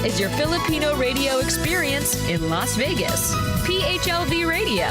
is your Filipino radio experience in Las Vegas. PHLV Radio.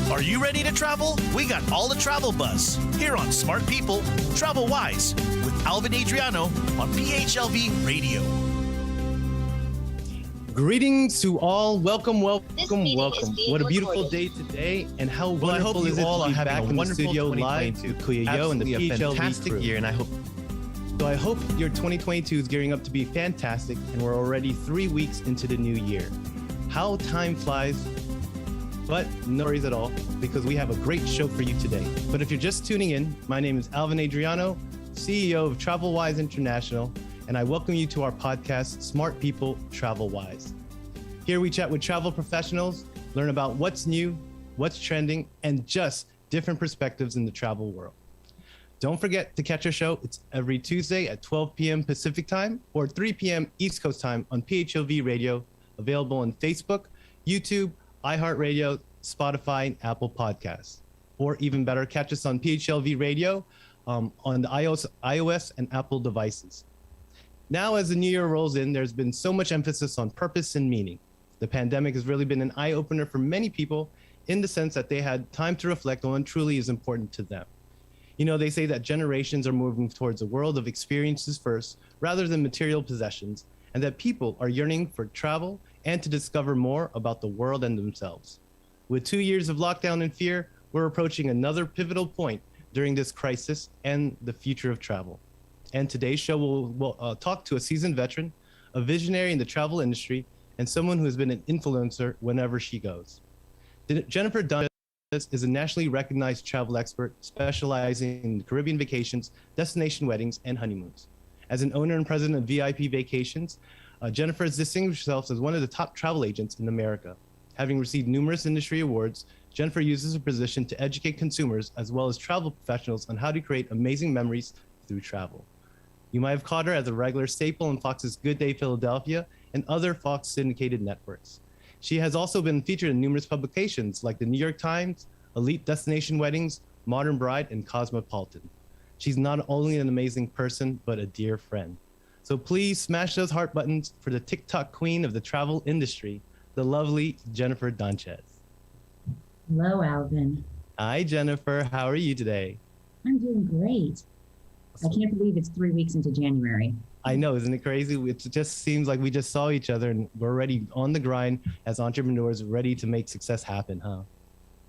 Are you ready to travel? We got all the travel buzz here on Smart People, Travel Wise with Alvin Adriano on PHLV Radio. Greetings to all. Welcome. What a beautiful recorded. day today, and how Well, I hope wonderful is you it all to are be having back a in the wonderful studio live 2022. with Kuya and the Absolutely a PHLV fantastic crew. year, and I hope So I hope your 2022 is gearing up to be fantastic, and we're already 3 weeks into the new year. How time flies, but no worries at all, because we have a great show for you today. But if you're just tuning in, my name is Alvin Adriano, CEO of Travel Wise International, and I welcome you to our podcast, Smart People, Travel Wise. Here we chat with travel professionals, learn about what's new, what's trending, and just different perspectives in the travel world. Don't forget to catch our show. It's every Tuesday at 12 p.m. Pacific time or 3 p.m. East Coast time on PHLV Radio, available on Facebook, YouTube, iHeartRadio, Spotify, and Apple Podcasts. Or even better, catch us on PHLV Radio on the iOS and Apple devices. Now, as the new year rolls in, there's been so much emphasis on purpose and meaning. The pandemic has really been an eye-opener for many people in the sense that they had time to reflect on what truly is important to them. You know, they say that generations are moving towards a world of experiences first, rather than material possessions, and that people are yearning for travel and to discover more about the world and themselves. With 2 years of lockdown and fear, we're approaching another pivotal point during this crisis and the future of travel. And today's show will talk to a seasoned veteran, a visionary in the travel industry, and someone who has been an influencer whenever she goes. Jennifer Dunn is a nationally recognized travel expert specializing in Caribbean vacations, destination weddings, and honeymoons. As an owner and president of VIP Vacations, Jennifer has distinguished herself as one of the top travel agents in America. Having received numerous industry awards, Jennifer uses her position to educate consumers as well as travel professionals on how to create amazing memories through travel. You might have caught her as a regular staple in Fox's Good Day Philadelphia and other Fox syndicated networks. She has also been featured in numerous publications like the New York Times, Elite Destination Weddings, Modern Bride, and Cosmopolitan. She's not only an amazing person, but a dear friend. So please smash those heart buttons for the TikTok queen of the travel industry, the lovely Jennifer Donchez. Hello, Alvin. Hi, Jennifer. How are you today? I'm doing great. I can't believe it's 3 weeks into January. I know, isn't it crazy? It just seems like we just saw each other and we're already on the grind as entrepreneurs, ready to make success happen, huh?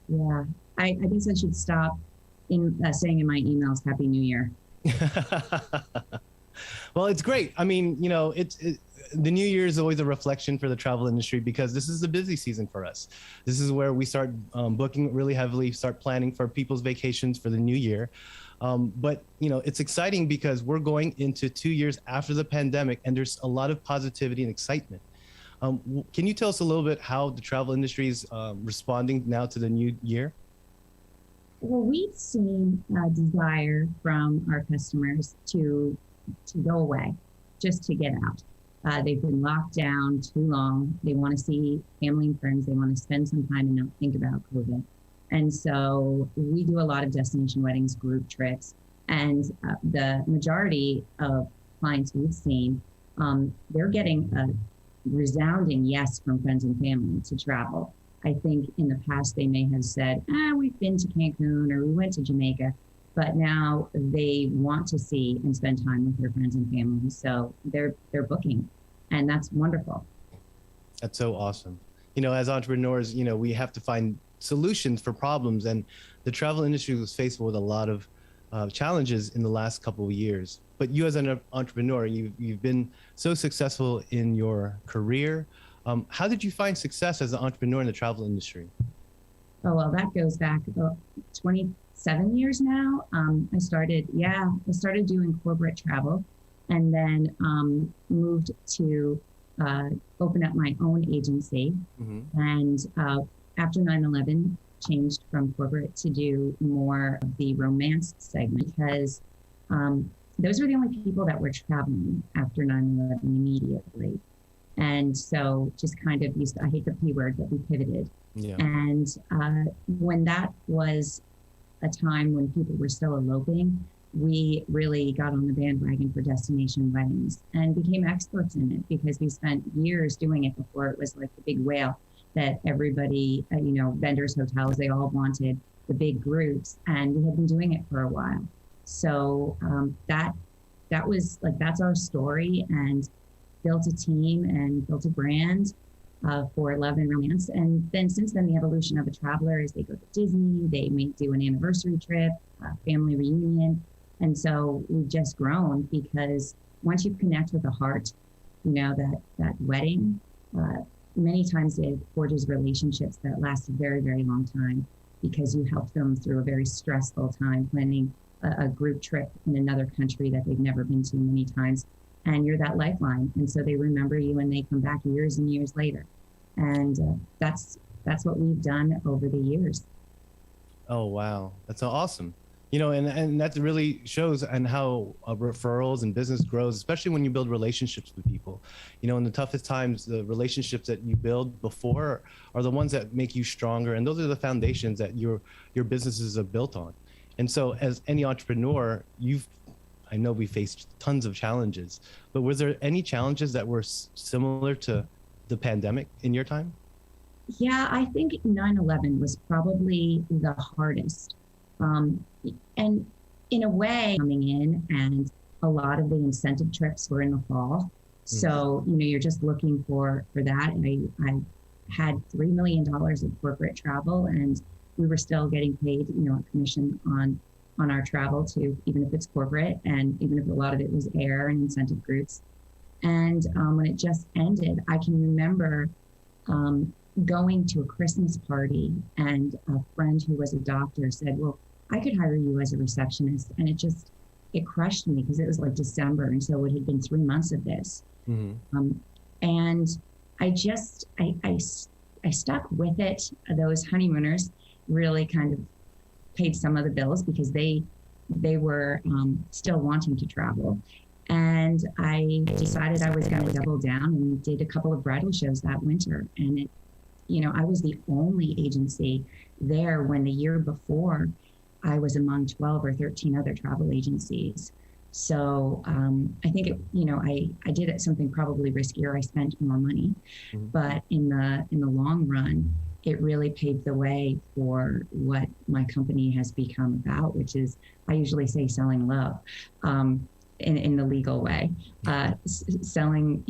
Yeah, I guess I should stop saying in my emails, Happy New Year. Well, it's great. I mean, you know, the new year is always a reflection for the travel industry because this is the busy season for us. This is where we start booking really heavily, start planning for people's vacations for the new year. But, you know, it's exciting because we're going into 2 years after the pandemic and there's a lot of positivity and excitement. Can you tell us a little bit how the travel industry is responding now to the new year? Well, we've seen a desire from our customers to go away, just to get out. They've been locked down too long. They want to see family and friends. They want to spend some time and not think about COVID. And so we do a lot of destination weddings, group trips, and the majority of clients we've seen, they're getting a resounding yes from friends and family to travel. I think in the past they may have said, we've been to Cancun or we went to Jamaica, but now they want to see and spend time with their friends and family. So they're booking, and that's wonderful. That's so awesome. You know, as entrepreneurs, you know, we have to find solutions for problems, and the travel industry was faced with a lot of challenges in the last couple of years. But you as an entrepreneur, you've been so successful in your career. How did you find success as an entrepreneur in the travel industry? Oh, well, that goes back about 27 years now. I started doing corporate travel and then moved to open up my own agency. Mm-hmm. And after 9/11, changed from corporate to do more of the romance segment because those were the only people that were traveling after 9/11 immediately. And so just kind of I hate the P word, but we pivoted. Yeah. And when that was a time when people were still eloping, we really got on the bandwagon for destination weddings and became experts in it because we spent years doing it before it was like the big whale that everybody, vendors, hotels, they all wanted the big groups, and we had been doing it for a while. So that was like, that's our story, and built a team and built a brand for love and romance. And then since then, the evolution of a traveler is they go to Disney, they may do an anniversary trip, a family reunion. And so we've just grown because once you connect with the heart, that wedding, many times it forges relationships that last a very, very long time because you help them through a very stressful time planning a group trip in another country that they've never been to many times. And you're that lifeline. And so they remember you and they come back years and years later. And that's what we've done over the years. Oh, wow. That's so awesome. And that really shows and how referrals and business grows, especially when you build relationships with people. In the toughest times, the relationships that you build before are the ones that make you stronger. And those are the foundations that your businesses are built on. And so as any entrepreneur, I know we faced tons of challenges, but was there any challenges that were similar to the pandemic in your time? Yeah, I think 9/11 was probably the hardest. And in a way, coming in, and a lot of the incentive trips were in the fall. So, you're just looking for that. I had $3 million of corporate travel, and we were still getting paid, a commission on our travel too, even if it's corporate, and even if a lot of it was air and incentive groups. And when it just ended, I can remember going to a Christmas party, and a friend who was a doctor said, well, I could hire you as a receptionist. And it crushed me because it was like December. And so it had been 3 months of this. And I stuck with it. Those honeymooners really kind of paid some of the bills because they were still wanting to travel. And I decided I was going to double down and did a couple of bridal shows that winter. And I was the only agency there when the year before I was among 12 or 13 other travel agencies. So I think I did it something probably riskier. I spent more money, but in the long run, it really paved the way for what my company has become about, which is, I usually say, selling love in the legal way, selling,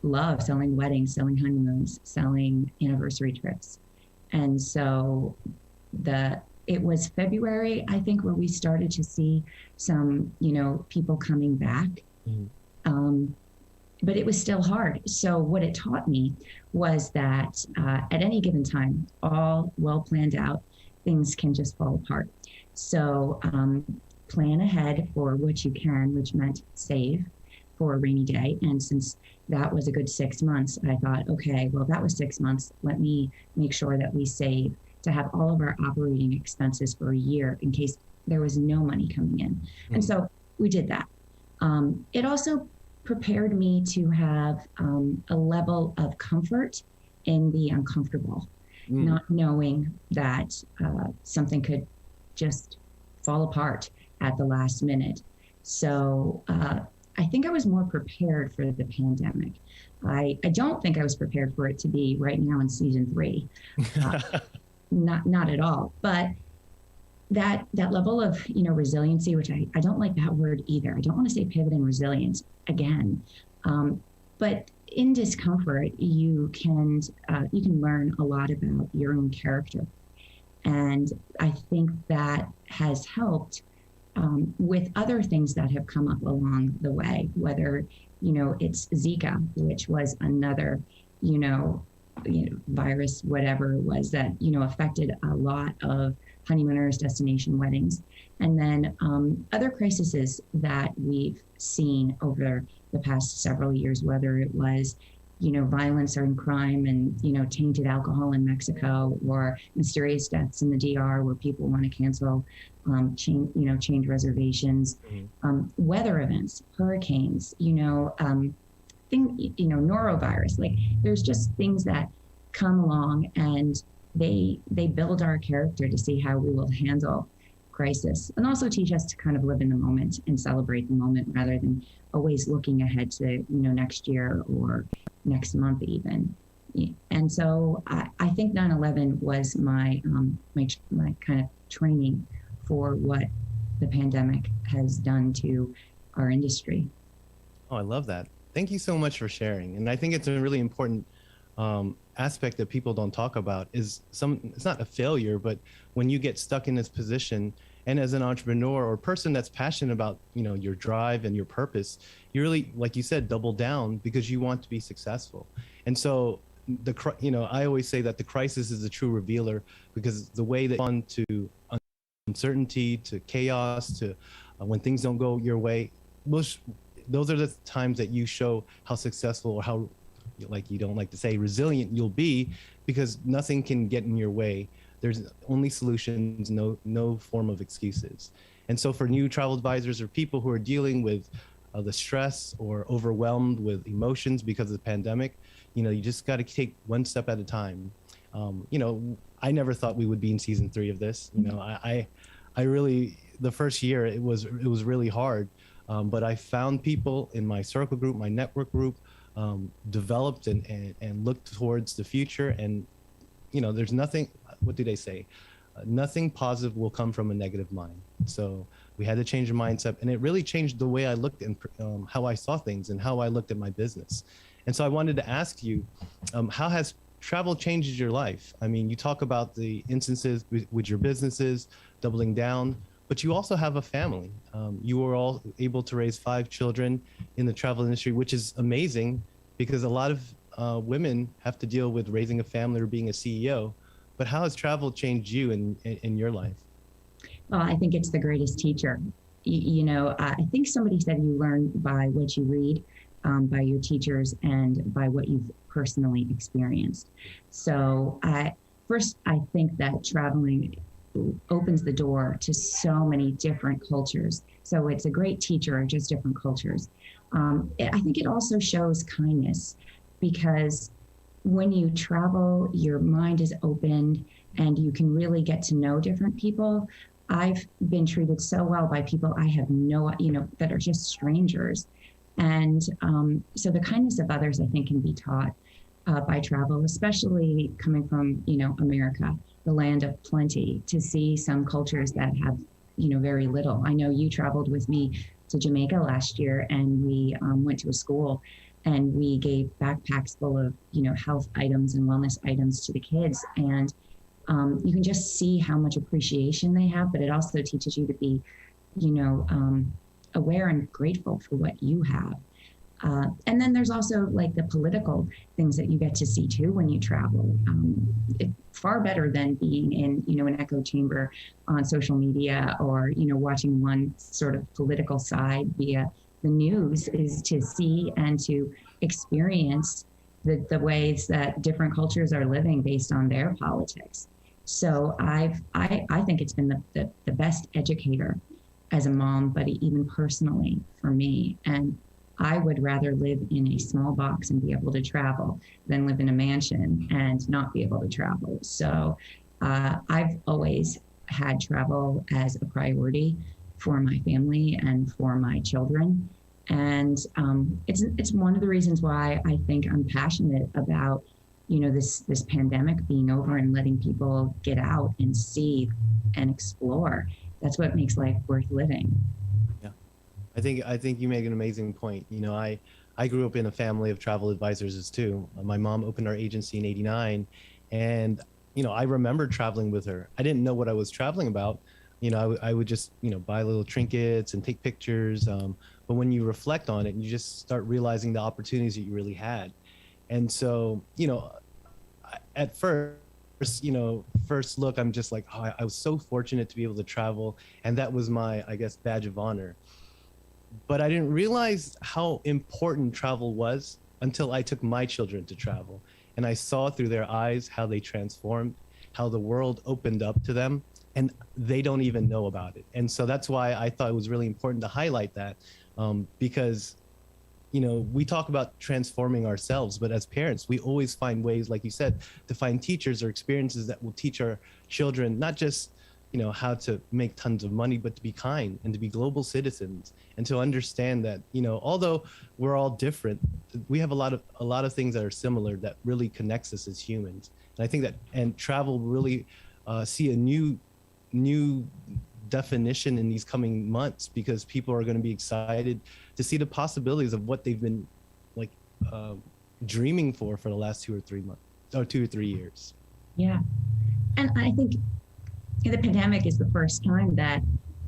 love, selling weddings, selling honeymoons, selling anniversary trips. And so it was February, I think, where we started to see some, people coming back. But it was still hard. So what it taught me was that at any given time, all well planned out, things can just fall apart. So plan ahead for what you can, which meant save for a rainy day. And since that was a good 6 months, I thought, okay, well, that was 6 months. Let me make sure that we save to have all of our operating expenses for a year in case there was no money coming in. And so we did that. It also prepared me to have a level of comfort in the uncomfortable, not knowing that something could just fall apart at the last minute. So I think I was more prepared for the pandemic. I don't think I was prepared for it to be right now in season 3. Not at all. But that level of resiliency, which I don't like that word either. I don't want to say pivot and resilience again. But in discomfort, you can learn a lot about your own character, and I think that has helped with other things that have come up along the way. Whether it's Zika, which was another virus, whatever it was that affected a lot of honeymooners, destination weddings, and then other crises that we've seen over the past several years, whether it was violence or crime and, tainted alcohol in Mexico, or mysterious deaths in the DR where people want to cancel, change reservations, weather events, hurricanes, norovirus. Like, there's just things that come along, and they build our character to see how we will handle crisis, and also teach us to kind of live in the moment and celebrate the moment rather than always looking ahead to next year or next month even. And so I think 9/11 was my my kind of training for what the pandemic has done to our industry. Oh, I love that. Thank you so much for sharing. And I think it's a really important aspect that people don't talk about is it's not a failure, but when you get stuck in this position, and as an entrepreneur or person that's passionate about, your drive and your purpose, you really, like you said, double down because you want to be successful. And so I always say that the crisis is a true revealer, because the way that on to uncertainty, to chaos, to when things don't go your way, those are the times that you show how successful, or how, like you don't like to say, resilient you'll be, because nothing can get in your way. There's only solutions, no form of excuses. And so for new travel advisors or people who are dealing with the stress or overwhelmed with emotions because of the pandemic, you just got to take one step at a time. I never thought we would be in season 3 of this. I really, the first year it was really hard, but I found people in my circle group, my network group, developed and looked towards the future. And there's nothing, what do they say? Nothing positive will come from a negative mind. So we had to change the mindset, and it really changed the way I looked and how I saw things and how I looked at my business. And so I wanted to ask you, how has travel changed your life? I mean, you talk about the instances with your businesses doubling down, but you also have a family. You were all able to raise 5 children in the travel industry, which is amazing, because a lot of women have to deal with raising a family or being a CEO. But how has travel changed you in your life? Well, I think it's the greatest teacher. I think somebody said you learn by what you read, by your teachers, and by what you've personally experienced. So I think that traveling opens the door to so many different cultures. So it's a great teacher of just different cultures. I think it also shows kindness, because when you travel, your mind is opened and you can really get to know different people. I've been treated so well by people I have that are just strangers. And so the kindness of others, I think, can be taught by travel, especially coming from, America, the land of plenty, to see some cultures that have, very little. I know you traveled with me to Jamaica last year, and we went to a school, and we gave backpacks full of, health items and wellness items to the kids. And you can just see how much appreciation they have, but it also teaches you to be, aware and grateful for what you have. And then there's also like the political things that you get to see too when you travel. Far better than being in, an echo chamber on social media, or, watching one sort of political side via the news, is to see and to experience the ways that different cultures are living based on their politics. So I think it's been the best educator as a mom, but even personally for me. And I would rather live in a small box and be able to travel than live in a mansion and not be able to travel. So I've always had travel as a priority for my family and for my children. And it's one of the reasons why I think I'm passionate about, this pandemic being over and letting people get out and see and explore. That's what makes life worth living. Yeah, I think you make an amazing point. I grew up in a family of travel advisors too. My mom opened our agency in '89, and I remember traveling with her. I didn't know what I was traveling about. I would just buy little trinkets and take pictures. But when you reflect on it, you just start realizing the opportunities that you really had. And so, at first look, I'm just like, oh, I was so fortunate to be able to travel. And that was my, I guess, badge of honor. But I didn't realize how important travel was until I took my children to travel. And I saw through their eyes how they transformed, how the world opened up to them, and they don't even know about it. And so that's why I thought it was really important to highlight that, because, you know, we talk about transforming ourselves, but as parents, we always find ways, like you said, to find teachers or experiences that will teach our children, not just, you know, how to make tons of money, but to be kind and to be global citizens, and to understand that, you know, although we're all different, we have a lot of things that are similar that really connects us as humans. And I think that, and travel really see a new definition in these coming months, because people are going to be excited to see the possibilities of what they've been like dreaming for the last 2 or 3 months or 2 or 3 years. Yeah. And I think the pandemic is the first time that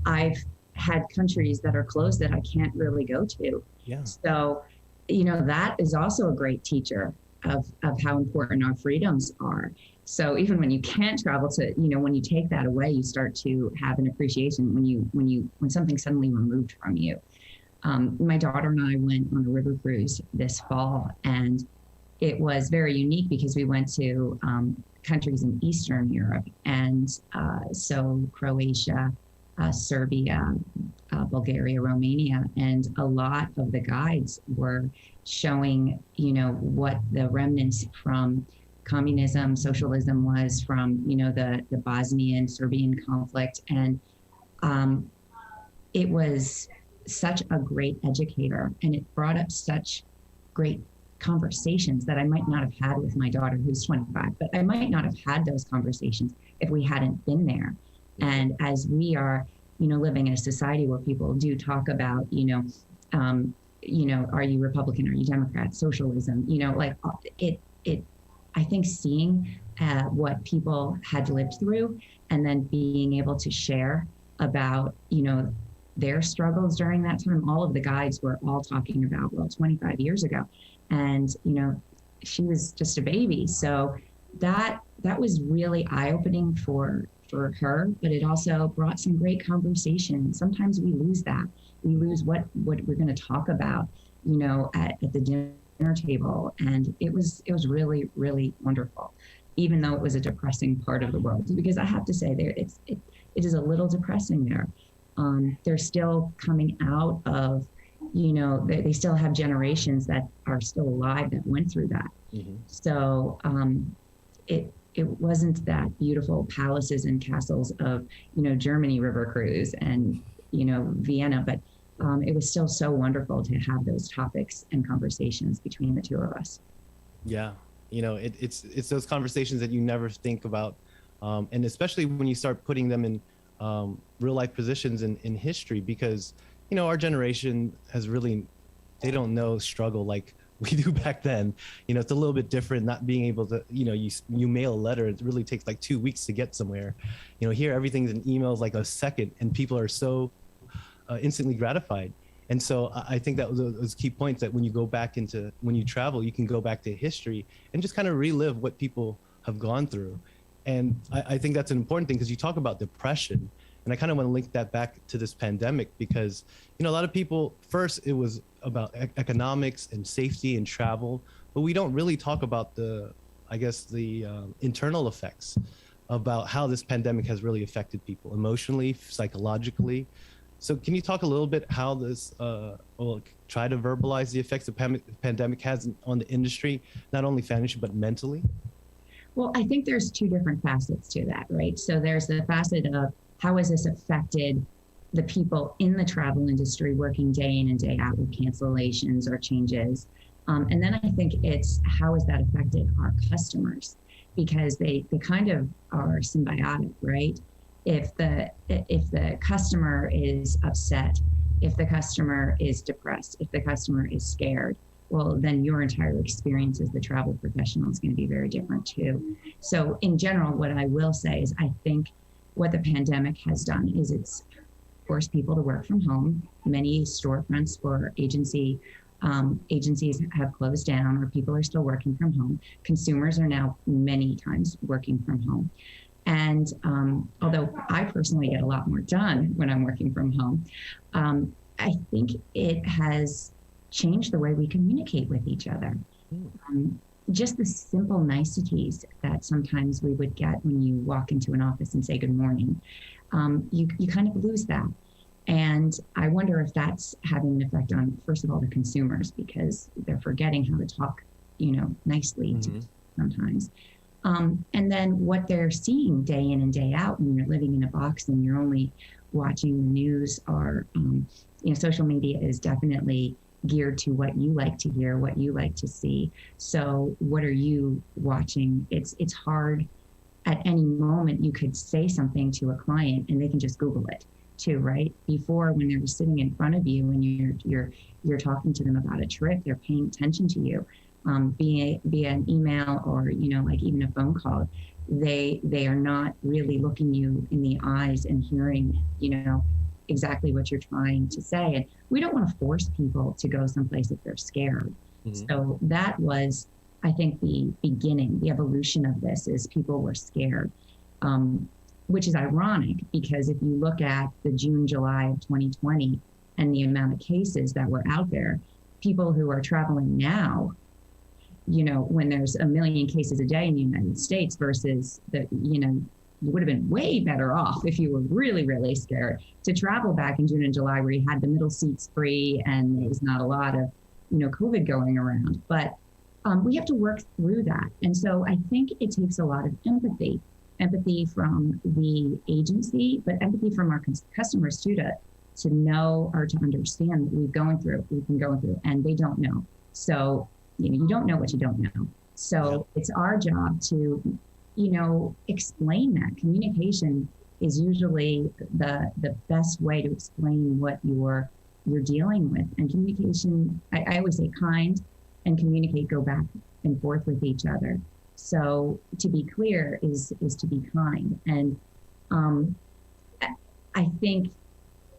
I've had countries that are closed that I can't really go to. Yeah. So, you know, that is also a great teacher of how important our freedoms are. So even when you can't travel to, you know, when you take that away, you start to have an appreciation when something's suddenly removed from you. My daughter and I went on a river cruise this fall, and it was very unique because we went to countries in Eastern Europe, and so Croatia, Serbia, Bulgaria, Romania, and a lot of the guides were showing, you know, what the remnants from communism, socialism was from, you know, the Bosnian, Serbian conflict. And it was such a great educator, and it brought up such great conversations that I might not have had with my daughter, who's 25, but I might not have had those conversations if we hadn't been there. And as we are, you know, living in a society where people do talk about, you know, are you Republican, are you Democrat, socialism, you know, like I think seeing what people had lived through, and then being able to share about, you know, their struggles during that time. All of the guides were all talking about, well, 25 years ago. And, you know, she was just a baby. So that was really eye-opening for her, but it also brought some great conversation. Sometimes we lose that. We lose what we're going to talk about, you know, at the dinner table. And it was really, really wonderful, even though it was a depressing part of the world. Because I have to say, it is a little depressing there. They're still coming out of, you know, they still have generations that are still alive that went through that. Mm-hmm. So it wasn't that beautiful palaces and castles of, you know, Germany river cruise and, you know, Vienna, but it was still so wonderful to have those topics and conversations between the two of us. Yeah, you know, it's those conversations that you never think about, and especially when you start putting them in real life positions in history, because, you know, our generation has really, they don't know struggle like we do back then. You know, it's a little bit different, not being able to, you know, you mail a letter, it really takes like 2 weeks to get somewhere. You know, here everything's in emails like a second, and people are so instantly gratified. And so I think that was those key points, that when you travel, you can go back to history and just kind of relive what people have gone through. And I think that's an important thing, because you talk about depression, and I kind of want to link that back to this pandemic, because, you know, a lot of people, first it was about economics and safety and travel, but we don't really talk about the internal effects about how this pandemic has really affected people emotionally, psychologically. So can you talk a little bit how this, try to verbalize the effects the pandemic has on the industry, not only financially, but mentally? Well, I think there's two different facets to that, right? So there's the facet of how has this affected the people in the travel industry working day in and day out with cancellations or changes. And then I think it's how has that affected our customers, because they kind of are symbiotic, right? If the customer is upset, if the customer is depressed, if the customer is scared, well, then your entire experience as the travel professional is going to be very different too. So in general, what I will say is I think what the pandemic has done is it's forced people to work from home. Many storefronts for agencies have closed down, or people are still working from home. Consumers are now many times working from home. And although I personally get a lot more done when I'm working from home, I think it has change the way we communicate with each other. Just the simple niceties that sometimes we would get when you walk into an office and say good morning, you kind of lose that. And I wonder if that's having an effect on, first of all, the consumers, because they're forgetting how to talk, nicely to sometimes. And then what they're seeing day in and day out when you're living in a box and you're only watching the news, or social media is definitely geared to what you like to hear, what you like to see. So what are you watching? It's hard. At any moment you could say something to a client and they can just Google it too, right? Before, when they're sitting in front of you and you're talking to them about a trip, they're paying attention to you. Via an email or like even a phone call, they are not really looking you in the eyes and hearing exactly what you're trying to say. And we don't want to force people to go someplace if they're scared. So that was, I think, the beginning, the evolution of this, is people were scared, which is ironic, because if you look at the June, July of 2020 and the amount of cases that were out there, people who are traveling now, when there's 1 million cases a day in the United States versus you would have been way better off if you were really, really scared to travel back in June and July, where you had the middle seats free and there was not a lot of, COVID going around. But we have to work through that. And so I think it takes a lot of empathy from the agency, but empathy from our customers too, to know or to understand what we've been going through, and they don't know. So, you don't know what you don't know. So it's our job to, explain that. Communication is usually the best way to explain what you're dealing with. And communication, I always say kind and communicate go back and forth with each other. So to be clear is to be kind. And I think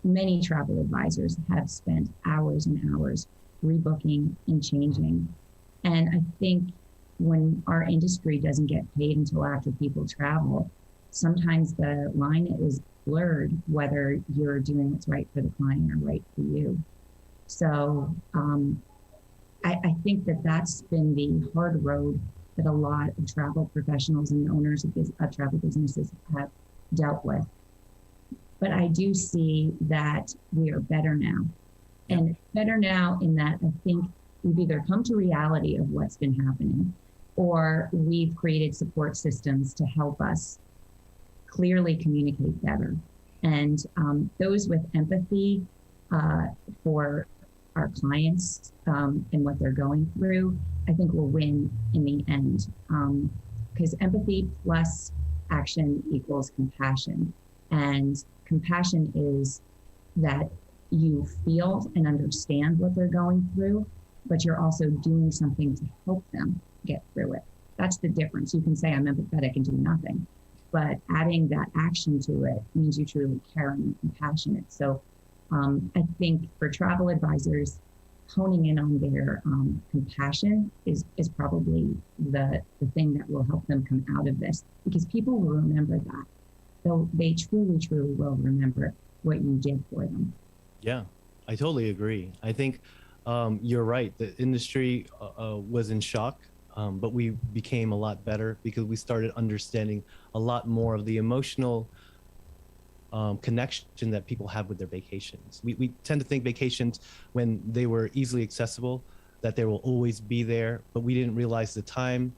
many travel advisors have spent hours and hours rebooking and changing. And I think when our industry doesn't get paid until after people travel, sometimes the line is blurred whether you're doing what's right for the client or right for you. So I think that's been the hard road that a lot of travel professionals and owners of travel businesses have dealt with. But I do see that we are better now. And better now in that I think we've either come to reality of what's been happening, or we've created support systems to help us clearly communicate better. And those with empathy for our clients and what they're going through, I think will win in the end. Because empathy plus action equals compassion. And compassion is that you feel and understand what they're going through, but you're also doing something to help them get through it. That's the difference. You can say I'm empathetic and do nothing, but adding that action to it means you truly care and you're compassionate. So I think for travel advisors, honing in on their compassion is probably the thing that will help them come out of this, because people will remember that. They truly, truly will remember what you did for them. Yeah, I totally agree. I think you're right. The industry was in shock, but we became a lot better because we started understanding a lot more of the emotional connection that people have with their vacations. We tend to think vacations, when they were easily accessible, that they will always be there, but we didn't realize the time,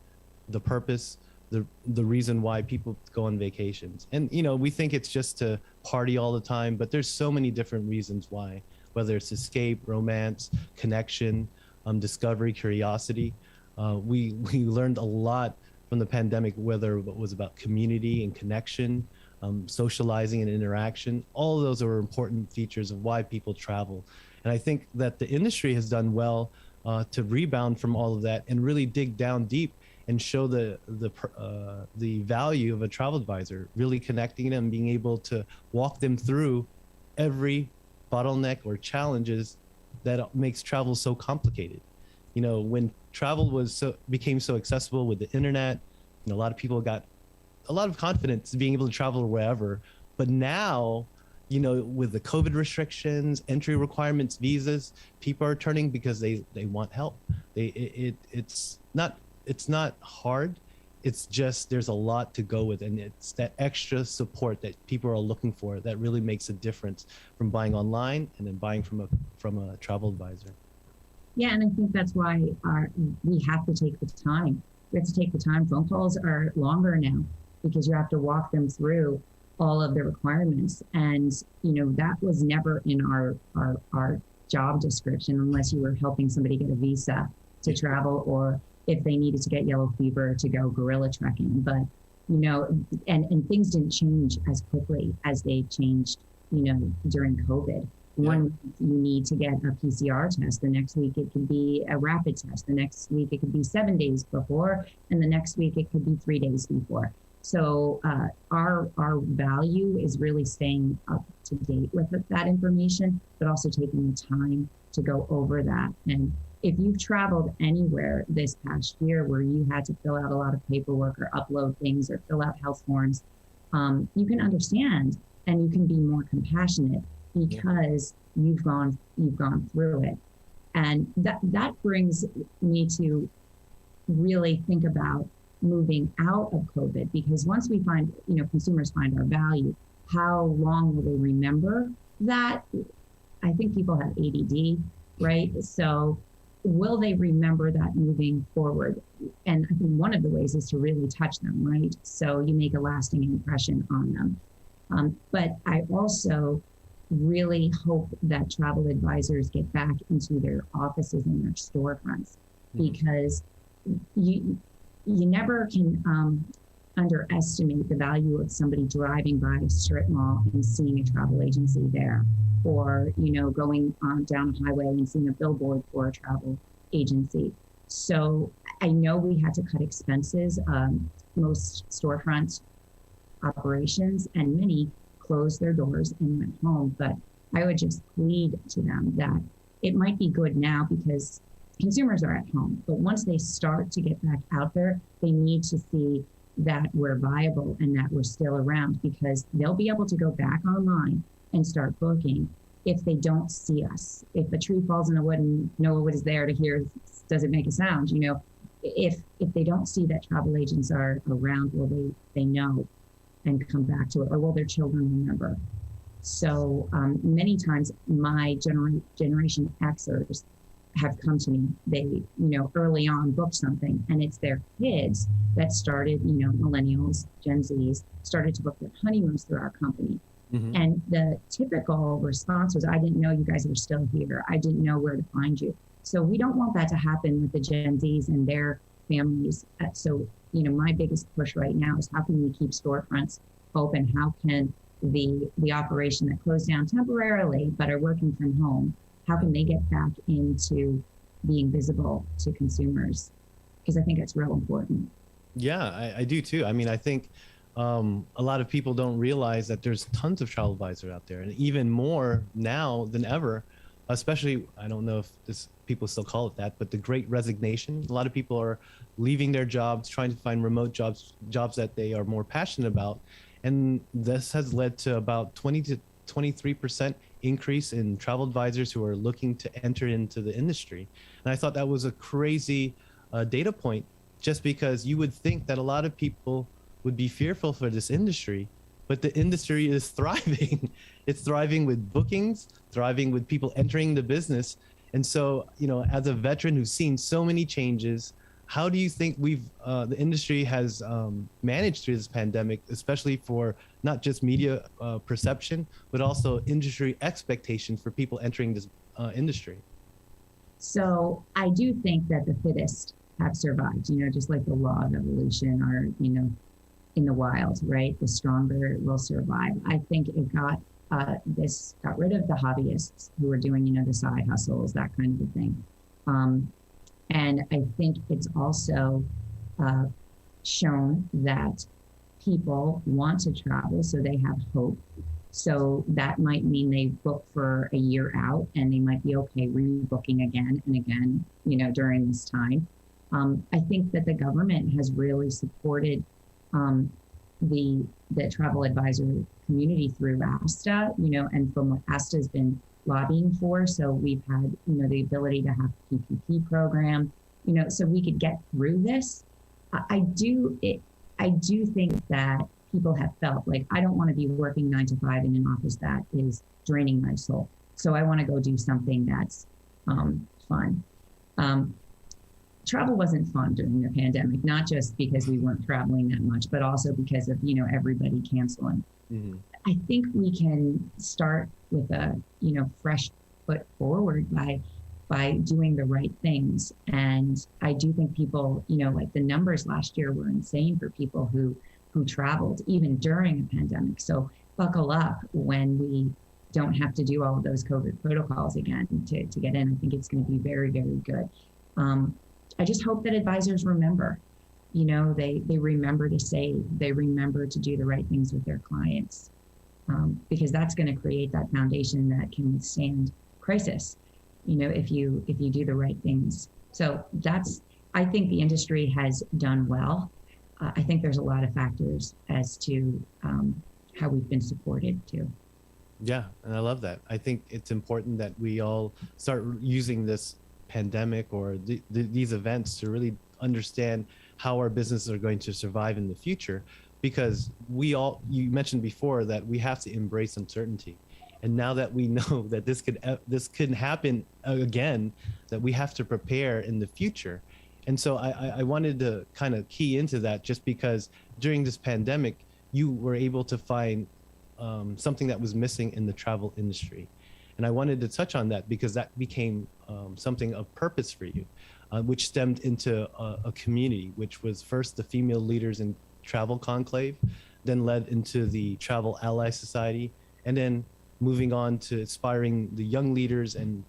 the purpose, the reason why people go on vacations. And we think it's just to party all the time, but there's so many different reasons why, whether it's escape, romance, connection, discovery, curiosity. We learned a lot from the pandemic, whether it was about community and connection, socializing and interaction. All of those are important features of why people travel. And I think that the industry has done well to rebound from all of that and really dig down deep and show the value of a travel advisor, really connecting them, being able to walk them through every bottleneck or challenges that makes travel so complicated. When travel became so accessible with the internet, a lot of people got a lot of confidence being able to travel wherever. But now, with the COVID restrictions, entry requirements, visas, people are turning because they want help. It's not hard. It's just there's a lot to go with, and it's that extra support that people are looking for that really makes a difference from buying online and then buying from a travel advisor. Yeah, and I think that's why we have to take the time. We have to take the time. Phone calls are longer now because you have to walk them through all of the requirements. And, that was never in our job description unless you were helping somebody get a visa to travel, or if they needed to get yellow fever to go gorilla trekking. But, and things didn't change as quickly as they changed, during COVID. One week you need to get a PCR test. The next week it could be a rapid test. The next week it could be 7 days before, and the next week it could be 3 days before. So our value is really staying up to date with that information, but also taking the time to go over that. And if you've traveled anywhere this past year where you had to fill out a lot of paperwork or upload things or fill out health forms, you can understand and you can be more compassionate because you've gone through it. And that brings me to really think about moving out of COVID, because once we find, consumers find our value, how long will they remember that? I think people have ADD, right? So will they remember that moving forward? And I think one of the ways is to really touch them, right? So you make a lasting impression on them. But I also really hope that travel advisors get back into their offices and their storefronts, because you never can underestimate the value of somebody driving by a strip mall and seeing a travel agency there, or going on down a highway and seeing a billboard for a travel agency. So I know we had to cut expenses. Most storefront operations and many closed their doors and went home. But I would just plead to them that it might be good now because consumers are at home, but once they start to get back out there, they need to see that we're viable and that we're still around, because they'll be able to go back online and start booking if they don't see us. If a tree falls in the wood and no one is there to hear, does it make a sound? If they don't see that travel agents are around, will they know and come back to it, or will their children remember? So many times my Generation Xers have come to me. They, early on booked something, and it's their kids that started, millennials, Gen Zs, started to book their honeymoons through our company. Mm-hmm. And the typical response was, I didn't know you guys were still here. I didn't know where to find you. So we don't want that to happen with the Gen Zs and their families. So, my biggest push right now is how can we keep storefronts open? How can the operation that closed down temporarily but are working from home, how can they get back into being visible to consumers? Because I think it's real important. Yeah, I do too. I mean, I think a lot of people don't realize that there's tons of travel advisors out there, and even more now than ever, especially, I don't know if people still call it that, but the Great Resignation. A lot of people are leaving their jobs, trying to find remote jobs that they are more passionate about. And this has led to about 20 to 23% increase in travel advisors who are looking to enter into the industry. And I thought that was a crazy data point, just because you would think that a lot of people would be fearful for this industry, but the industry is thriving. It's thriving with bookings, thriving with people entering the business. And so, as a veteran who's seen so many changes, how do you think the industry has managed through this pandemic, especially for not just media perception, but also industry expectations for people entering this industry? So I do think that the fittest have survived, just like the law of evolution, or, in the wild, right? The stronger will survive. I think it got rid of the hobbyists who were doing, the side hustles, that kind of a thing. And I think it's also shown that people want to travel, so they have hope. So that might mean they book for a year out, and they might be okay rebooking again and again, during this time. I think that the government has really supported the travel advisor community through ASTA, and from what ASTA has been lobbying for. So we've had, the ability to have a PPP program, so we could get through this. I do think that people have felt like, I don't want to be working 9 to 5 in an office that is draining my soul. So I want to go do something that's fun. Travel wasn't fun during the pandemic, not just because we weren't traveling that much, but also because of, everybody canceling. Mm-hmm. I think we can start with a, fresh foot forward by doing the right things. And I do think people, like the numbers last year were insane for people who traveled even during a pandemic. So buckle up when we don't have to do all of those COVID protocols again to get in. I think it's going to be very, very good. I just hope that advisors remember, they remember to save, they remember to do the right things with their clients, because that's going to create that foundation that can withstand crisis, if you do the right things. So I think the industry has done well. I think there's a lot of factors as to how we've been supported too. Yeah, and I love that. I think it's important that we all start using this pandemic or these events to really understand how our businesses are going to survive in the future, because you mentioned before that we have to embrace uncertainty. And now that we know that this could happen again, that we have to prepare in the future. And so I wanted to kind of key into that, just because during this pandemic, you were able to find something that was missing in the travel industry. And I wanted to touch on that because that became something of purpose for you, which stemmed into a community, which was first the Female Leaders in Travel Conclave, then led into the Travel Ally Society, and then moving on to inspiring the young leaders and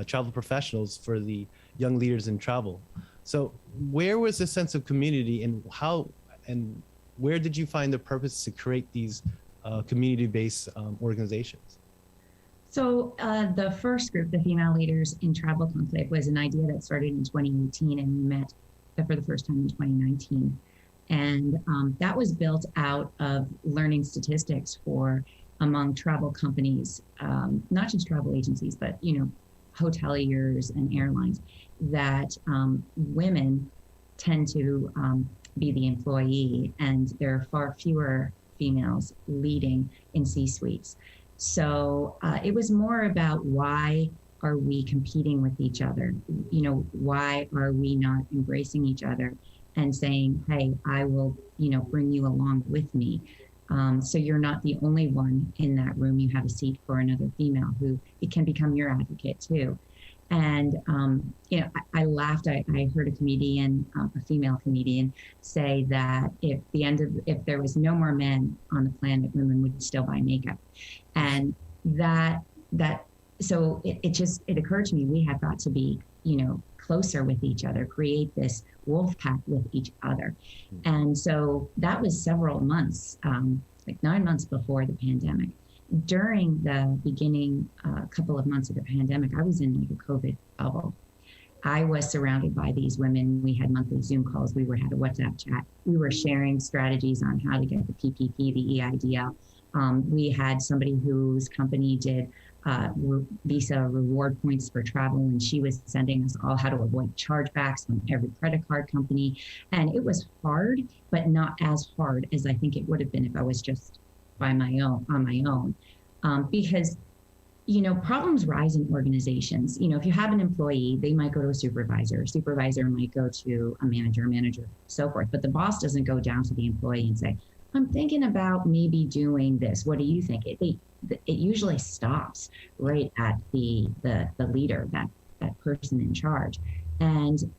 travel professionals for the Young Leaders in Travel. So where was the sense of community, and how and where did you find the purpose to create these community-based organizations? So the first group, the Female Leaders in Travel Conclave, was an idea that started in 2018, and we met for the first time in 2019. And that was built out of learning statistics among travel companies, not just travel agencies, but hoteliers and airlines, that women tend to be the employee, and there are far fewer females leading in C-suites. So it was more about, why are we competing with each other? Why are we not embracing each other and saying, hey, I will, bring you along with me. So you're not the only one in that room. You have a seat for another female who it can become your advocate too. And, I laughed. I heard a comedian, a female comedian, say that if there was no more men on the planet, women would still buy makeup. And so it occurred to me, we have got to be, closer with each other, create this wolf pack with each other. And so that was several months, like 9 months before the pandemic. During the beginning couple of months of the pandemic, I was in like a COVID bubble. I was surrounded by these women. We had monthly Zoom calls. We had a WhatsApp chat. We were sharing strategies on how to get the PPP, the EID out. We had somebody whose company did Visa reward points for travel, and she was sending us all how to avoid chargebacks from every credit card company. And it was hard, but not as hard as I think it would have been if I was just on my own, because problems rise in organizations. If you have an employee, they might go to a supervisor might go to a manager, so forth. But the boss doesn't go down to the employee and say, I'm thinking about maybe doing this. What do you think? It usually stops right at the leader, that person in charge. And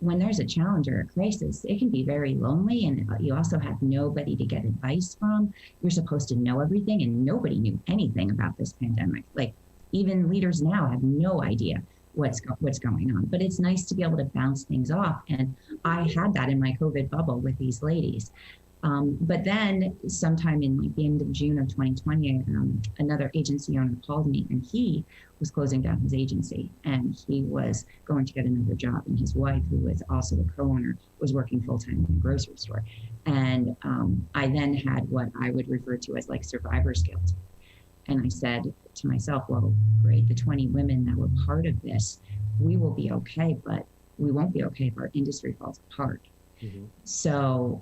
when there's a challenge or a crisis, it can be very lonely, and you also have nobody to get advice from. You're supposed to know everything, and nobody knew anything about this pandemic. Like, even leaders now have no idea what's going on. But it's nice to be able to bounce things off. And I had that in my COVID bubble with these ladies. But then sometime in like the end of June of 2020, another agency owner called me, and he was closing down his agency, and he was going to get another job. And his wife, who was also a co-owner, was working full-time in a grocery store. And I then had what I would refer to as like survivor's guilt. And I said to myself, well, great, the 20 women that were part of this, we will be okay, but we won't be okay if our industry falls apart. Mm-hmm. So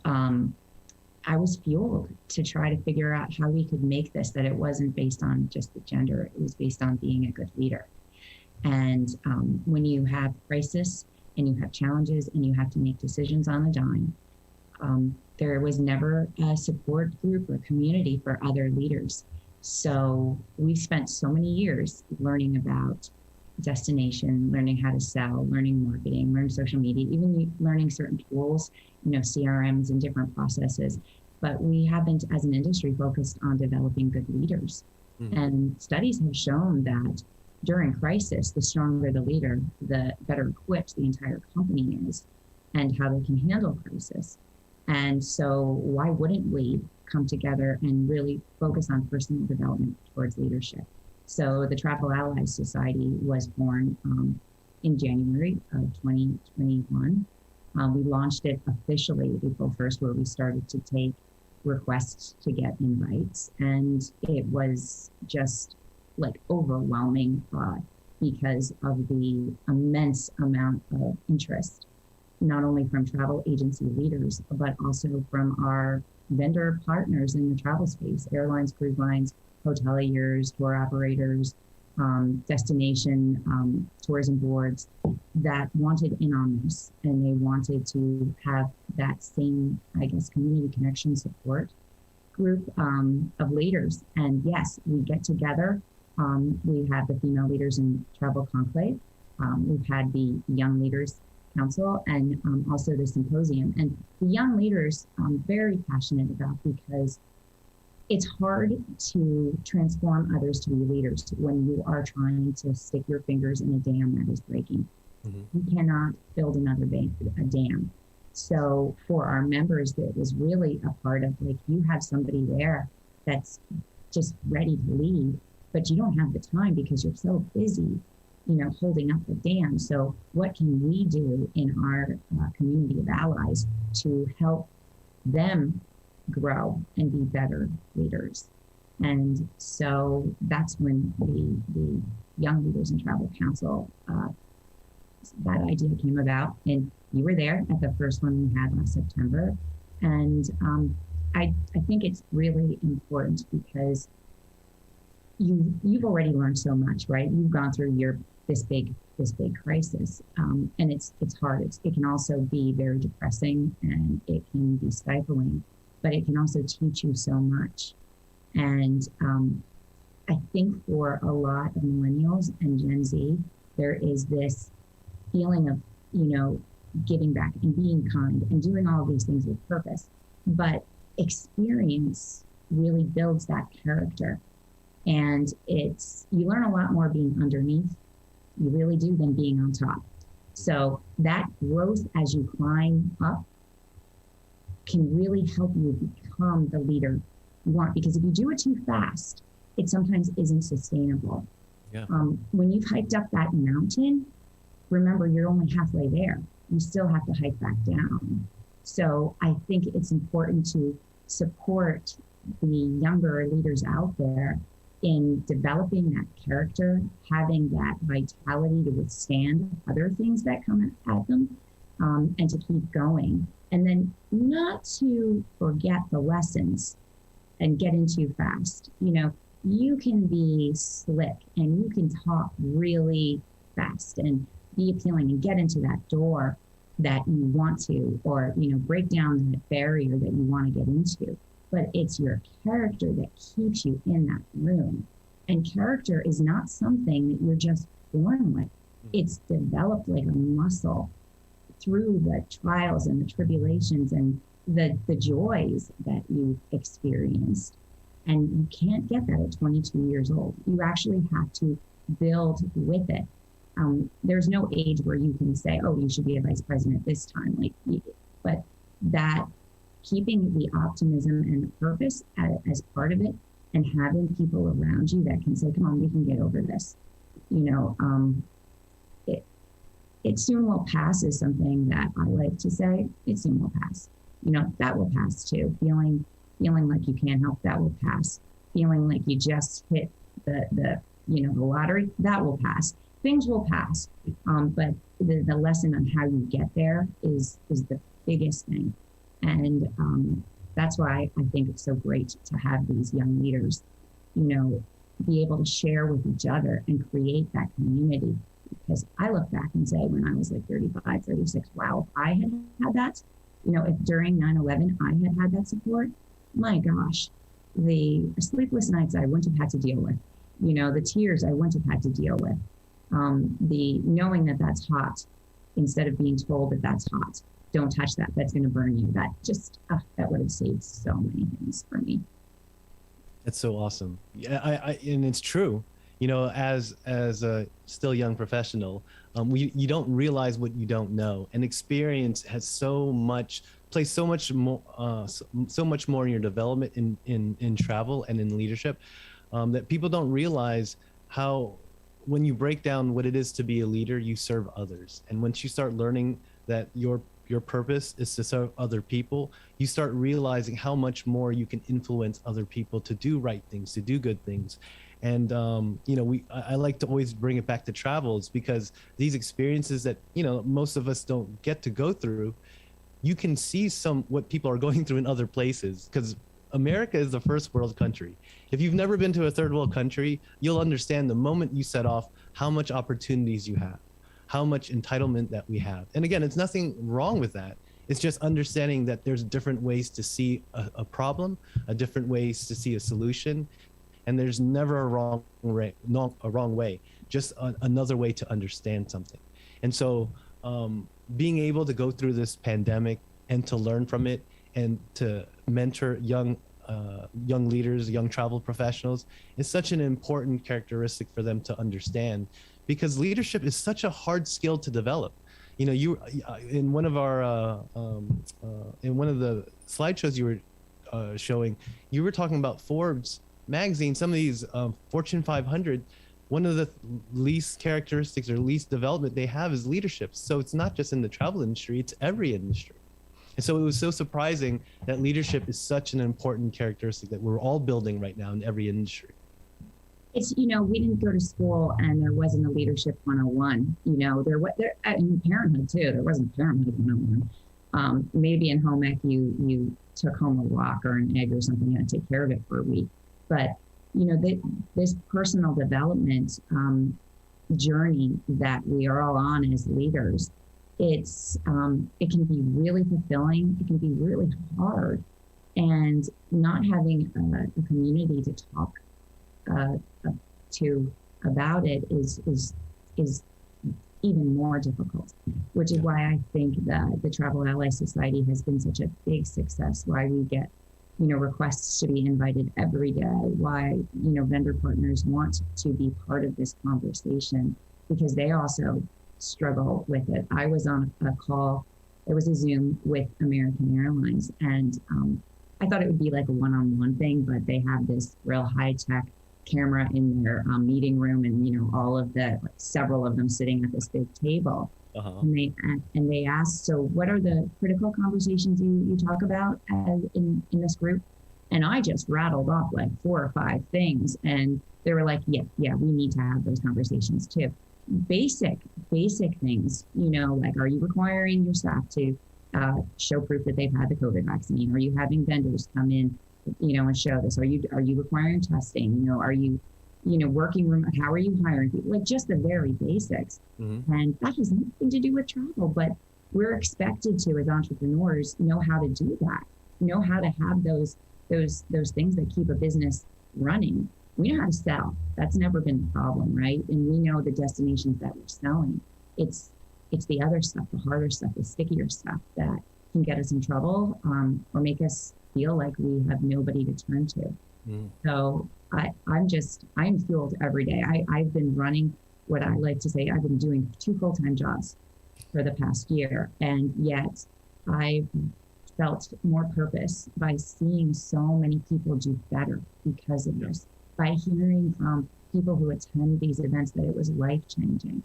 I was fueled to try to figure out how we could make this, that it wasn't based on just the gender, it was based on being a good leader. And when you have crisis and you have challenges and you have to make decisions on the dime, there was never a support group or community for other leaders. So we've spent so many years learning about destination, learning how to sell, learning marketing, learning social media, even learning certain tools, CRMs and different processes. But we haven't, as an industry, focused on developing good leaders. Mm-hmm. And studies have shown that during crisis, the stronger the leader, the better equipped the entire company is and how they can handle crisis. And so why wouldn't we come together and really focus on personal development towards leadership? So the Travel Allies Society was born in January of 2021. We launched it officially April 1st, where we started to take requests to get invites. And it was just like overwhelming because of the immense amount of interest, not only from travel agency leaders, but also from our vendor partners in the travel space, airlines, cruise lines, hoteliers, tour operators, destination tourism boards that wanted in on this, and they wanted to have that same, I guess, community connection support group of leaders. And yes, we get together. We have the Female Leaders in Travel Conclave. We've had the Young Leaders Council and also the symposium. And the young leaders I'm very passionate about, because it's hard to transform others to be leaders when you are trying to stick your fingers in a dam that is breaking. Mm-hmm. You cannot build another a dam. So for our members, that was really a part of like, you have somebody there that's just ready to lead, but you don't have the time because you're so busy, holding up the dam. So what can we do in our community of allies to help them grow and be better leaders? And so that's when the Young Leaders in Travel Council, that idea came about. And you were there at the first one we had last September. And I think it's really important because you've already learned so much, right? You've gone through this big crisis, and it's hard. It can also be very depressing, and it can be stifling, but it can also teach you so much. And I think for a lot of millennials and Gen Z, there is this feeling of, giving back and being kind and doing all of these things with purpose. But experience really builds that character. And you learn a lot more being underneath, you really do, than being on top. So that growth as you climb up can really help you become the leader you want. Because if you do it too fast, it sometimes isn't sustainable. Yeah. When you've hiked up that mountain, remember, you're only halfway there. You still have to hike back down. So I think it's important to support the younger leaders out there in developing that character, having that vitality to withstand other things that come at them, and to keep going. And then not to forget the lessons and get in too fast. You can be slick and you can talk really fast and be appealing and get into that door that you want to, or, break down that barrier that you want to get into. But it's your character that keeps you in that room. And character is not something that you're just born with. It's developed like a muscle through the trials and the tribulations and the joys that you've experienced. And you can't get that at 22 years old. You actually have to build with it. There's no age where you can say, oh, you should be a vice president this time. But that keeping the optimism and the purpose as part of it, and having people around you that can say, come on, we can get over this. It soon will pass is something that I like to say. It soon will pass. That will pass too. Feeling like you can't help, that will pass. Feeling like you just hit the lottery, that will pass. Things will pass. But the lesson on how you get there is the biggest thing. And that's why I think it's so great to have these young leaders, be able to share with each other and create that community. Because I look back and say, when I was like 35, 36, wow, if I had that, if during 9/11 I had that support, my gosh, the sleepless nights I wouldn't have had to deal with, the tears I wouldn't have had to deal with, the knowing that that's hot instead of being told that that's hot. Don't touch that. That's going to burn you. That just, that would have saved so many things for me. That's so awesome. Yeah, and it's true. As a still young professional, you don't realize what you don't know, and experience has plays so much more in your development in travel and in leadership, that people don't realize how, when you break down what it is to be a leader, you serve others. And once you start learning that your purpose is to serve other people, you start realizing how much more you can influence other people to do right things, to do good things. And I like to always bring it back to travels, because these experiences that most of us don't get to go through, you can see what people are going through in other places, because America is the first world country. If you've never been to a third world country, you'll understand the moment you set off how much opportunities you have, how much entitlement that we have. And again, it's nothing wrong with that. It's just understanding that there's different ways to see a problem, different ways to see a solution. And there's never a wrong way, just another way to understand something. And so being able to go through this pandemic and to learn from it and to mentor young leaders, young travel professionals, is such an important characteristic for them to understand, because leadership is such a hard skill to develop. You in one of the slideshows you were showing, you were talking about Forbes magazine, some of these Fortune 500, one of the least characteristics or least development they have is leadership. So it's not just in the travel industry, it's every industry. And so it was so surprising that leadership is such an important characteristic that we're all building right now in every industry. It's, we didn't go to school and there wasn't a leadership 101, there in parenthood too, there wasn't parenthood 101. Maybe in home ec, you took home a rock or an egg or something, you had to take care of it for a week. But, this personal development journey that we are all on as leaders, it can be really fulfilling. It can be really hard. And not having a community to talk to about it is even more difficult, which is why I think that the Travel Ally Society has been such a big success, why we get requests to be invited every day, why, vendor partners want to be part of this conversation, because they also struggle with it. I was on a call, it was a Zoom with American Airlines, and I thought it would be like a one-on-one thing, but they have this real high-tech camera in their meeting room, and, all of several of them sitting at this big table. Uh-huh. And they asked, so what are the critical conversations you talk about in this group? And I just rattled off like 4 or 5 things, and they were like, yeah, we need to have those conversations too. Basic things, like, are you requiring your staff to show proof that they've had the COVID vaccine? Are you having vendors come in, and show this? Are you requiring testing? Are you working remote? How are you hiring people? Like, just the very basics. Mm-hmm. And that has nothing to do with travel, but we're expected to, as entrepreneurs, know how to do that, know how to have those things that keep a business running. We know how to sell. That's never been the problem, right? And we know the destinations that we're selling. It's the other stuff, the harder stuff, the stickier stuff that can get us in trouble, or make us feel like we have nobody to turn to. Mm. So I'm fueled every day. I've been running what I like to say, I've been doing 2 full-time jobs for the past year. And yet I've felt more purpose by seeing so many people do better because of this, by hearing from people who attend these events that it was life-changing,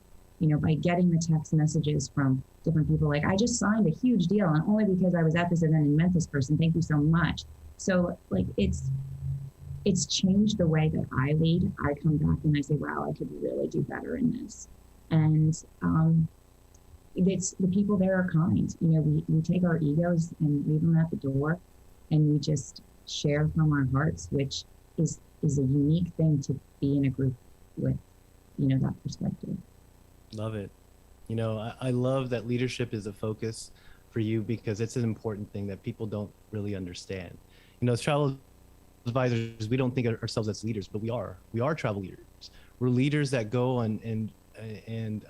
by getting the text messages from different people, like, I just signed a huge deal, and only because I was at this event and met this person, thank you so much. So like, it's changed the way that I lead. I come back and I say, wow, I could really do better in this. And it's the people there are kind. We take our egos and leave them at the door, and we just share from our hearts, which is a unique thing to be in a group with, that perspective. Love it. I love that leadership is a focus for you, because it's an important thing that people don't really understand. As travel advisors, we don't think of ourselves as leaders, but we are. We are travel leaders. We're leaders that go on and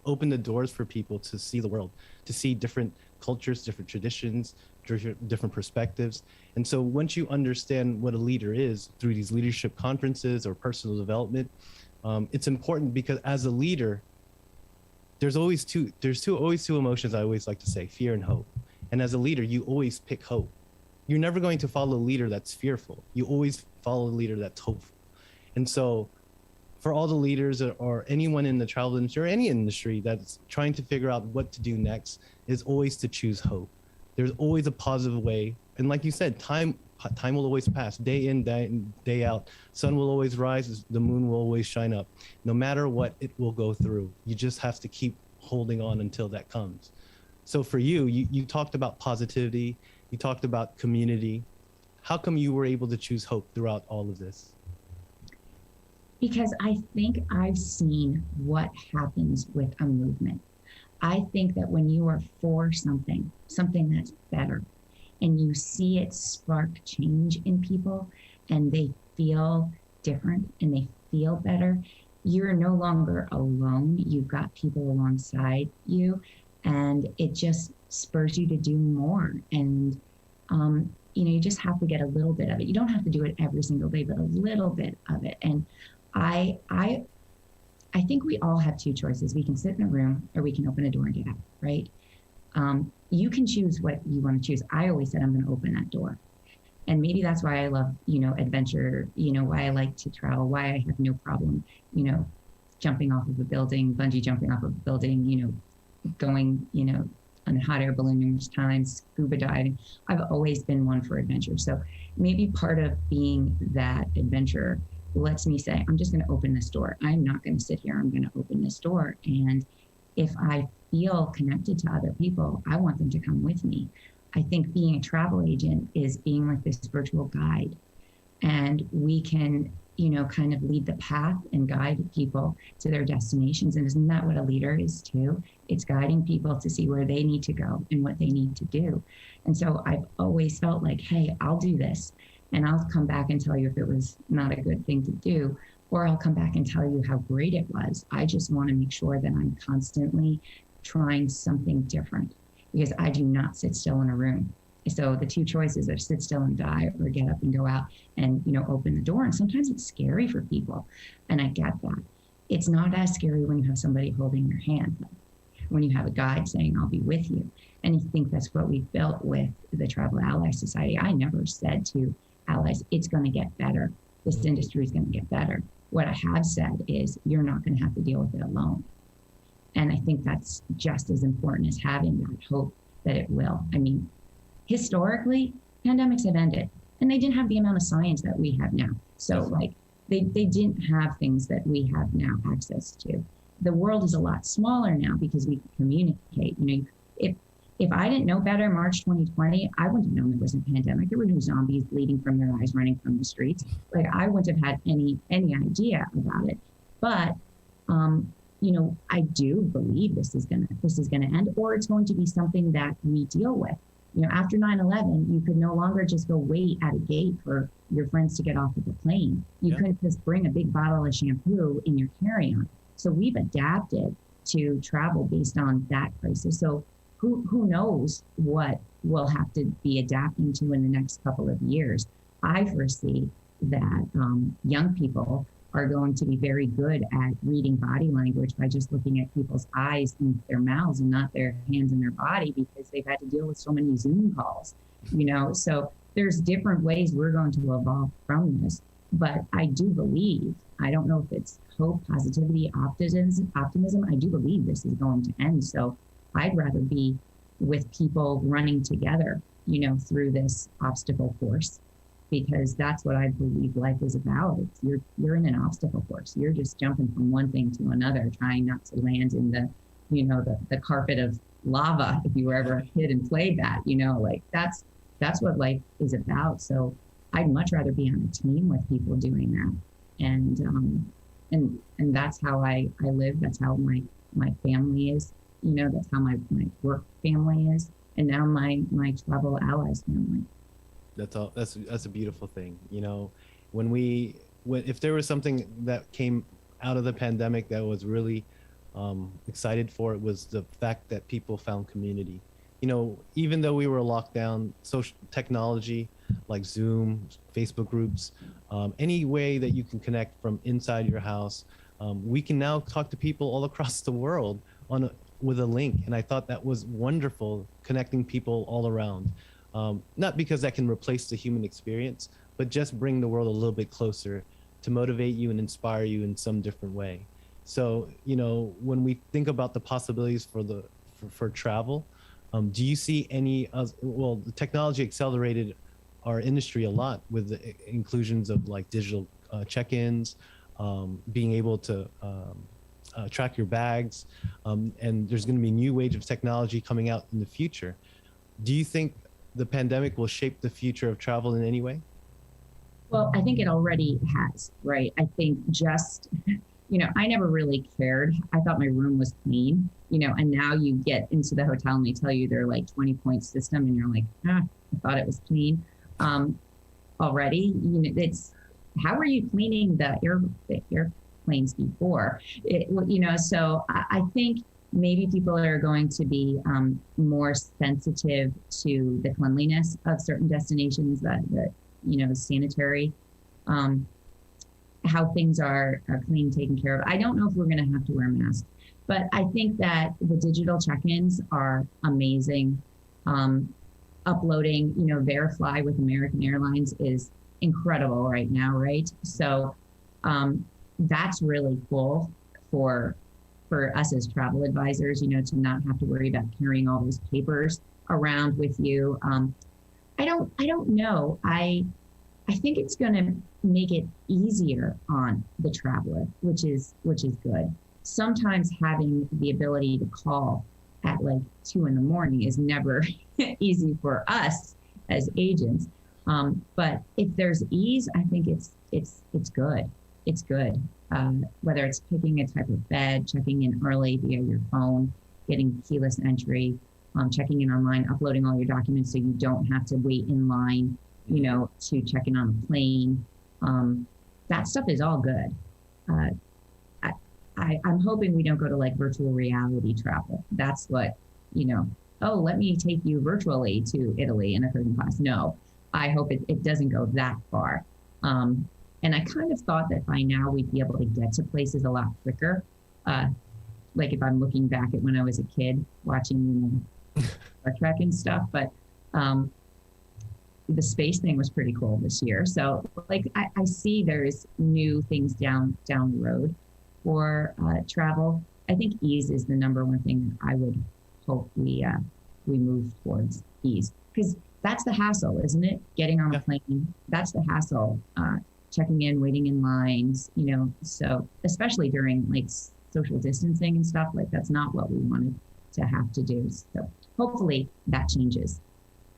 open the doors for people to see the world, to see different cultures, different traditions, different perspectives. And so once you understand what a leader is through these leadership conferences or personal development, it's important, because as a leader, there's always two emotions I always like to say: fear and hope. And as a leader, you always pick hope. You're never going to follow a leader that's fearful. You always follow a leader that's hopeful. And so for all the leaders or anyone in the travel industry or any industry that's trying to figure out what to do next, is always to choose hope. There's always a positive way. And like you said, time will always pass, day in, day out. Sun will always rise, the moon will always shine up. No matter what, it will go through. You just have to keep holding on until that comes. So for you talked about positivity, you talked about community. How come you were able to choose hope throughout all of this? Because I think I've seen what happens with a movement. I think that when you are for something that's better, and you see it spark change in people, and they feel different and they feel better, you're no longer alone. You've got people alongside you, and it just spurs you to do more. And you just have to get a little bit of it. You don't have to do it every single day, but a little bit of it. And I think we all have two choices. We can sit in a room, or we can open a door and get out, right? You can choose what you want to choose. I always said, I'm going to open that door. And maybe that's why I love, adventure, why I like to travel, why I have no problem, jumping off of a building, bungee jumping off of a building, going, on a hot air balloon numerous times, scuba diving. I've always been one for adventure. So maybe part of being that adventurer lets me say, I'm just going to open this door. I'm not going to sit here. I'm going to open this door. And if I feel connected to other people, I want them to come with me. I think being a travel agent is being like this virtual guide, and we can, kind of lead the path and guide people to their destinations. And isn't that what a leader is too? It's guiding people to see where they need to go and what they need to do. And so I've always felt like, hey, I'll do this, and I'll come back and tell you if it was not a good thing to do, or I'll come back and tell you how great it was. I just want to make sure that I'm constantly trying something different, because I do not sit still in a room. So the two choices are sit still and die, or get up and go out and, open the door. And sometimes it's scary for people, and I get that. It's not as scary when you have somebody holding your hand, when you have a guide saying, I'll be with you. And I think that's what we've built with the Travel Ally Society. I never said to allies, it's going to get better. This industry is going to get better. What I have said is, you're not going to have to deal with it alone. And I think that's just as important as having that hope that it will. I mean, historically, pandemics have ended, and they didn't have the amount of science that we have now. So they didn't have things that we have now access to. The world is a lot smaller now because we can communicate. If I didn't know better March 2020, I wouldn't have known there was a pandemic. There were no zombies bleeding from their eyes running from the streets. I wouldn't have had any idea about it. But I do believe this is gonna end, or it's going to be something that we deal with. After 9/11, you could no longer just go wait at a gate for your friends to get off of the plane. You couldn't just bring a big bottle of shampoo in your carry-on. So we've adapted to travel based on that crisis. So who knows what we'll have to be adapting to in the next couple of years. I foresee that young people are going to be very good at reading body language by just looking at people's eyes and their mouths and not their hands and their body, because they've had to deal with so many Zoom calls, so there's different ways we're going to evolve from this. But I do believe, I don't know if it's hope, positivity, optimism, I do believe this is going to end. So I'd rather be with people running together, through this obstacle course, because that's what I believe life is about. You're in an obstacle course. You're just jumping from one thing to another, trying not to land in the carpet of lava. If you were ever a kid and played that, that's what life is about. So I'd much rather be on a team with people doing that. And that's how I live. That's how my family is. That's how my work family is. And now my travel allies family. That's all. That's a beautiful thing. If there was something that came out of the pandemic that was really excited for, it was the fact that people found community. Even though we were locked down, social technology like Zoom, Facebook groups, any way that you can connect from inside your house, we can now talk to people all across the world with a link. And I thought that was wonderful, connecting people all around. Not because that can replace the human experience, but just bring the world a little bit closer to motivate you and inspire you in some different way. So, when we think about the possibilities for travel, do you see any, the technology accelerated our industry a lot with the inclusions of like digital check-ins, being able to track your bags, and there's going to be a new age of technology coming out in the future. Do you think the pandemic will shape the future of travel in any way? Well, I think it already has, right? I think just, I never really cared. I thought my room was clean, and now you get into the hotel and they tell you they're like 20-point system and you're like, I thought it was clean already. It's, how are you cleaning the airplanes before? So I think maybe people are going to be more sensitive to the cleanliness of certain destinations, that sanitary, how things are clean, taken care of. I don't know if we're going to have to wear masks, but I think that the digital check-ins are amazing. Uploading, Verify with American Airlines is incredible right now, right? So that's really cool for us as travel advisors, to not have to worry about carrying all those papers around with you. I don't know. I think it's going to make it easier on the traveler, which is good. Sometimes having the ability to call at like 2 a.m. is never easy for us as agents. But if there's ease, I think it's good. It's good. Whether it's picking a type of bed, checking in early via your phone, getting keyless entry, checking in online, uploading all your documents so you don't have to wait in line, to check in on a plane. That stuff is all good. I'm hoping we don't go to like virtual reality travel. That's what, let me take you virtually to Italy in a third class. No, I hope it doesn't go that far. And I kind of thought that by now we'd be able to get to places a lot quicker. Like if I'm looking back at when I was a kid watching Star Trek and stuff, but the space thing was pretty cool this year. So like I see there's new things down the road for travel. I think ease is the number one thing that I would hope we move towards, ease, because that's the hassle, isn't it? Getting on a plane, that's the hassle. Checking in, waiting in lines, so especially during like social distancing and stuff, like that's not what we wanted to have to do. So hopefully that changes.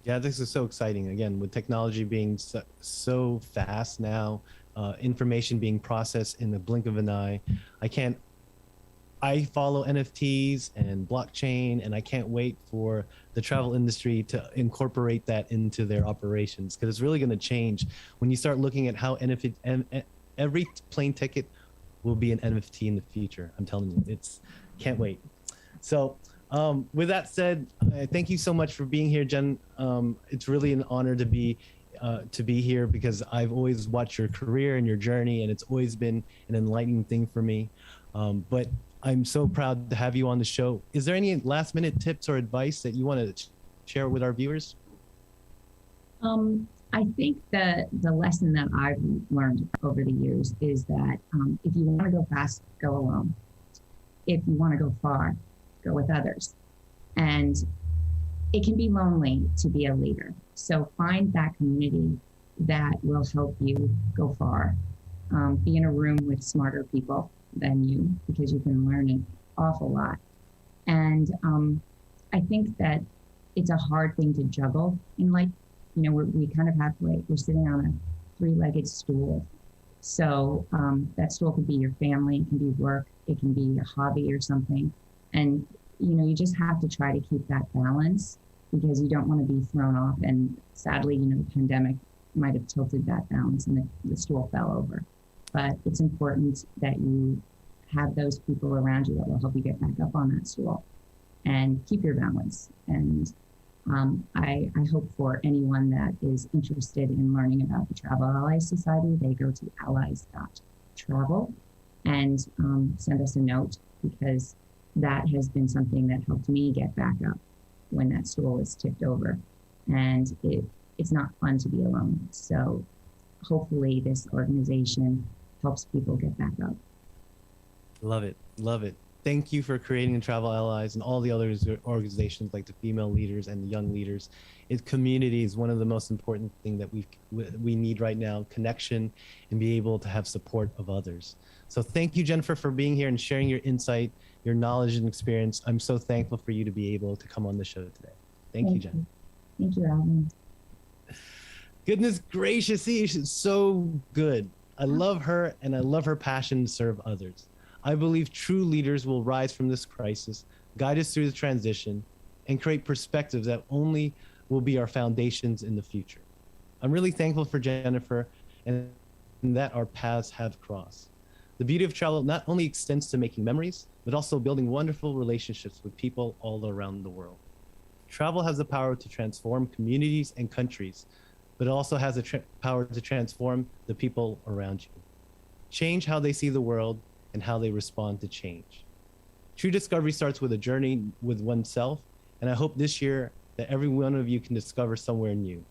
Yeah, this is so exciting. Again, with technology being so fast now, information being processed in the blink of an eye. I follow NFTs and blockchain, and I can't wait for the travel industry to incorporate that into their operations, because it's really going to change when you start looking at how every plane ticket will be an NFT in the future. I'm telling you, can't wait. So with that said, thank you so much for being here, Jen. It's really an honor to be to be here because I've always watched your career and your journey, and it's always been an enlightening thing for me. But I'm so proud to have you on the show. Is there any last minute tips or advice that you want to share with our viewers? I think that the lesson that I've learned over the years is that if you want to go fast, go alone. If you want to go far, go with others. And it can be lonely to be a leader. So find that community that will help you go far. Be in a room with smarter people than you, because you can learn an awful lot. And I think that it's a hard thing to juggle in life. You know, we kind of halfway, we're sitting on a 3-legged stool. So that stool could be your family, it can be work, it can be a hobby or something. And, you know, you just have to try to keep that balance, because you don't want to be thrown off. And sadly, you know, the pandemic might have tilted that balance and the stool fell over. But it's important that you have those people around you that will help you get back up on that stool and keep your balance. And I hope for anyone that is interested in learning about the Travel Allies Society, they go to allies.travel and send us a note, because that has been something that helped me get back up when that stool is tipped over. And it's not fun to be alone. So hopefully this organization helps people get back up. Love it. Love it. Thank you for creating the Travel Allies and all the other organizations like the female leaders and the young leaders. Community is one of the most important things that we need right now, connection, and be able to have support of others. So thank you, Jennifer, for being here and sharing your insight, your knowledge and experience. I'm so thankful for you to be able to come on the show today. Thank you, Jen. Thank you, Alvin. Goodness gracious, she's so good. I love her, and I love her passion to serve others. I believe true leaders will rise from this crisis, guide us through the transition, and create perspectives that only will be our foundations in the future. I'm really thankful for Jennifer and that our paths have crossed. The beauty of travel not only extends to making memories, but also building wonderful relationships with people all around the world. Travel has the power to transform communities and countries, but it also has the power to transform the people around you. Change how they see the world and how they respond to change. True discovery starts with a journey with oneself, and I hope this year that every one of you can discover somewhere new.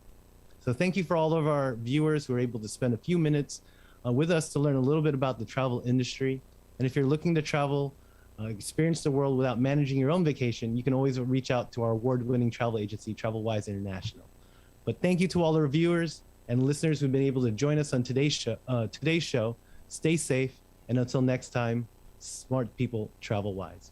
So thank you for all of our viewers who are able to spend a few minutes with us to learn a little bit about the travel industry. And if you're looking to travel, experience the world without managing your own vacation, you can always reach out to our award-winning travel agency, TravelWise International. But thank you to all our viewers and listeners who've been able to join us on today's show. Stay safe, and until next time, smart people travel wise.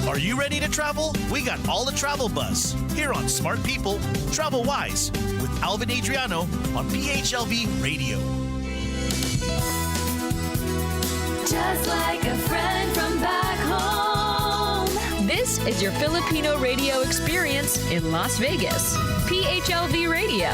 Are you ready to travel? We got all the travel buzz here on Smart People Travel Wise with Alvin Adriano on PHLV Radio. Just like a friend from back home. This is your Filipino radio experience in Las Vegas. PHLV Radio.